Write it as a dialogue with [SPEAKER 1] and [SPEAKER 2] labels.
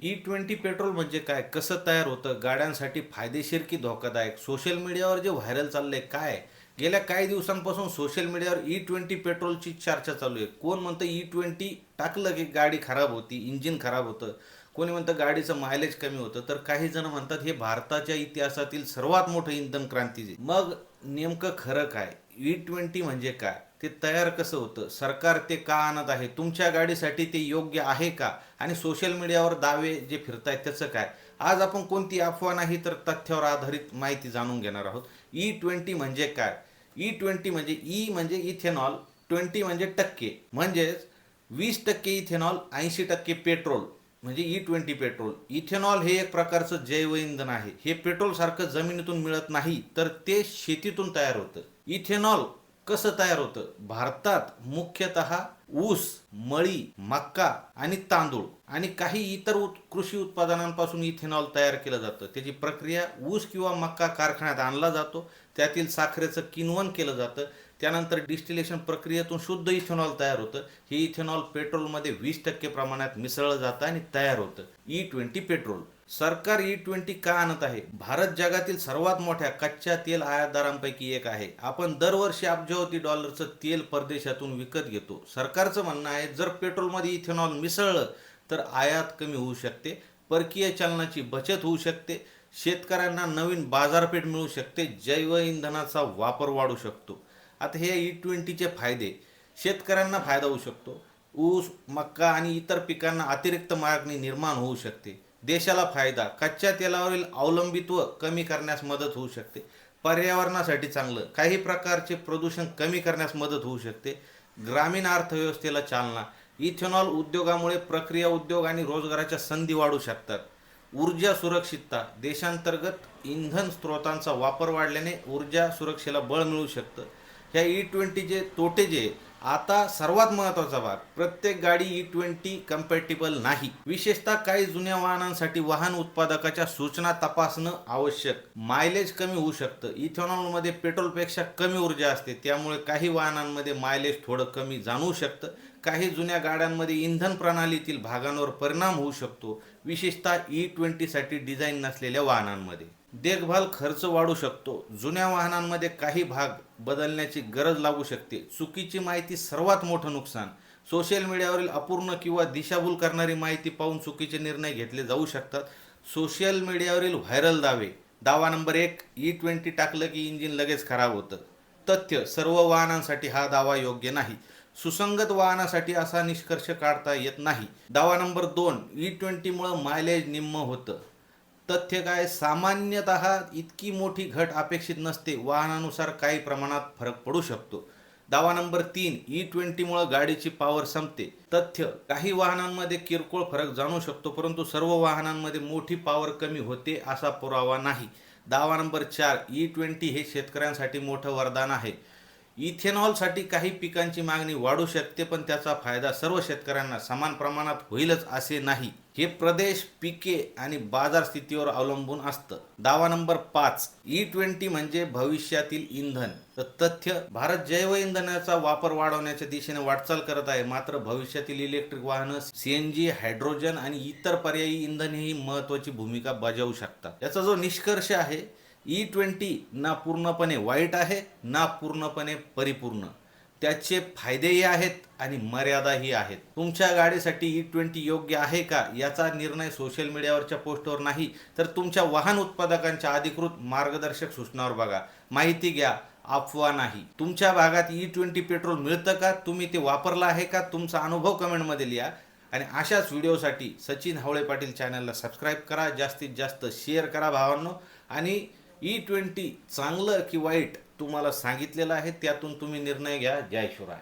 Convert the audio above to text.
[SPEAKER 1] E20 petrol म्हणजे काय? कसं तयार होतं? गाड्यांसाठी फायदेशीर की धोकादायक? सोशल मीडियावर जे व्हायरल चाललंय काय? गेल्या काही दिवसांपासून सोशल मीडियावर E20 पेट्रोलची चर्चा चालू आहे. कोण म्हणतं E20 टाकलं की गाडी खराब होती, इंजिन खराब होतं. कोणी म्हणतं गाडीचं मायलेज कमी होतं. तर काही जण म्हणतात हे भारताच्या इतिहासातील सर्वात मोठं इंधन क्रांती आहे. मग नेमकं खरं काय? E20 म्हणजे काय? ते तयार कसं होतं? सरकार ते का आणत आहे? तुमच्या गाडीसाठी ते योग्य आहे का? आणि सोशल मीडियावर दावे जे फिरतायत त्याचं काय? आज आपण कोणती अफवा नाही तर तथ्यावर आधारित माहिती जाणून घेणार आहोत. E20 म्हणजे काय? E20 म्हणजे म्हणजे इथेनॉल, 20 म्हणजे टक्के, म्हणजेच 20% इथेनॉल, 80% पेट्रोल, म्हणजे E20 पेट्रोल. इथेनॉल हे एक प्रकारचं जैव इंधन आहे. हे पेट्रोल सारखं जमिनीतून मिळत नाही, तर ते शेतीतून तयार होतं. इथेनॉल कसं तयार होतं? भारतात मुख्यतः ऊस, मळी, मक्का आणि तांदूळ आणि काही इतर कृषी उत्पादनांपासून इथेनॉल तयार केलं जातं. त्याची प्रक्रिया ऊस किंवा मक्का कारखान्यात आणला जातो. त्यातील साखरेचं किण्वन केलं जातं. त्यानंतर डिस्टिलेशन प्रक्रियेतून शुद्ध इथेनॉल तयार होतं. हे इथेनॉल पेट्रोलमध्ये 20% प्रमाणात मिसळलं जातं आणि तयार होतं. E20 petrol. सरकार E20 का आणत आहे? भारत जगातील सर्वात मोठ्या कच्च्या तेल आयातदारांपैकी एक आहे. आपण दरवर्षी अब्जावधी डॉलरचं तेल परदेशातून विकत घेतो. सरकारचं म्हणणं आहे जर पेट्रोलमध्ये इथेनॉल मिसळलं तर आयात कमी होऊ शकते, परकीय चलनाची बचत होऊ शकते, शेतकऱ्यांना नवीन बाजारपेठ मिळू शकते, जैव इंधनाचा वापर वाढू शकतो. आता हे E20चे फायदे. शेतकऱ्यांना फायदा होऊ शकतो. ऊस, मक्का आणि इतर पिकांना अतिरिक्त मागणी निर्माण होऊ शकते. देशाला फायदा. कच्च्या तेलावरील अवलंबित्व कमी करण्यास मदत होऊ शकते. पर्यावरणासाठी चांगलं. काही प्रकारचे प्रदूषण कमी करण्यास मदत होऊ शकते. ग्रामीण अर्थव्यवस्थेला चालना. इथेनॉल उद्योगामुळे प्रक्रिया उद्योग आणि रोजगाराच्या संधी वाढू शकतात. ऊर्जा सुरक्षितता. देशांतर्गत इंधन स्रोतांचा वापर वाढल्याने ऊर्जा सुरक्षेला बळ मिळू शकतं. ह्या E20चे तोटे जे आता सर्वात महत्त्वाचा भाग, प्रत्येक गाडी E20 कम्पॅटिबल नाही. विशेषतः काही जुन्या वाहनांसाठी वाहन उत्पादकाच्या सूचना तपासणं आवश्यक. मायलेज कमी होऊ शकतं. इथेनॉलमध्ये पेट्रोलपेक्षा कमी ऊर्जा असते, त्यामुळे काही वाहनांमध्ये मायलेज थोडं कमी जाणवू शकतं. काही जुन्या गाड्यांमध्ये इंधन प्रणालीतील भागांवर परिणाम होऊ शकतो, विशेषतः E20साठी डिझाईन नसलेल्या वाहनांमध्ये. देखभाल खर्च वाढू शकतो. जुन्या वाहनांमध्ये काही भाग बदलण्याची गरज लागू शकते. चुकीची माहिती सर्वात मोठं नुकसान. सोशल मीडियावरील अपूर्ण किंवा दिशाभूल करणारी माहिती पाहून चुकीचे निर्णय घेतले जाऊ शकतात. सोशल मीडियावरील व्हायरल दावे. दावा नंबर 1, E20 टाकलं की इंजिन लगेच खराब होतं. तथ्य: सर्व वाहनांसाठी हा दावा योग्य नाही. सुसंगत वाहनासाठी असा निष्कर्ष काढता येत नाही. दावा नंबर 2, E20 मुळे मायलेज निम्म होतं. तथ्य काय? सामान्यतः इतकी मोठी घट अपेक्षित नसते. वाहनानुसार काही प्रमाणात फरक पडू शकतो. दावा नंबर 3, E20 मुळे गाडीची पॉवर संपते. तथ्य: काही वाहनांमध्ये किरकोळ फरक जाणू शकतो, परंतु सर्व वाहनांमध्ये मोठी पॉवर कमी होते असा पुरावा नाही. दावा नंबर 4, E20 हे शेतकऱ्यांसाठी मोठं वरदान आहे. इथेनॉलसाठी काही पिकांची मागणी वाढू शकते, पण त्याचा फायदा सर्व शेतकऱ्यांना समान प्रमाणात होईलच असे नाही. हे प्रदेश, पिके आणि बाजार स्थितीवर अवलंबून असतं. दावा नंबर 5, E20 म्हणजे भविष्यातील इंधन. तर तथ्य: भारत जैव इंधनाचा वापर वाढवण्याच्या दिशेने वाटचाल करत आहे, मात्र भविष्यातील इलेक्ट्रिक वाहनं, CNG, हायड्रोजन आणि इतर पर्यायी इंधनेही महत्त्वाची भूमिका बजावू शकतात. याचा जो निष्कर्ष आहे, E20 ना पूर्णपणे वाईट आहे ना पूर्णपणे परिपूर्ण. त्याचे फायदेही आहेत आणि मर्यादाही आहेत. तुमच्या गाडीसाठी E20 योग्य आहे का याचा निर्णय सोशल मीडियावरच्या पोस्टवर नाही, तर तुमच्या वाहन उत्पादकांच्या अधिकृत मार्गदर्शक सूचनावर बघा. माहिती घ्या, अफवा नाही. तुमच्या भागात E20 पेट्रोल मिळतं का? तुम्ही ते वापरलं आहे का? तुमचा अनुभव कमेंटमध्ये लिहा. आणि अशाच व्हिडिओसाठी सचिन हवळे पाटील चॅनलला सबस्क्राईब करा. जास्तीत जास्त शेअर करा भावांनो. आणि E20 चांगलं की वाईट तुम्हाला सांगितलेलं आहे, त्यातून तुम्ही निर्णय घ्या. जय शिवराय.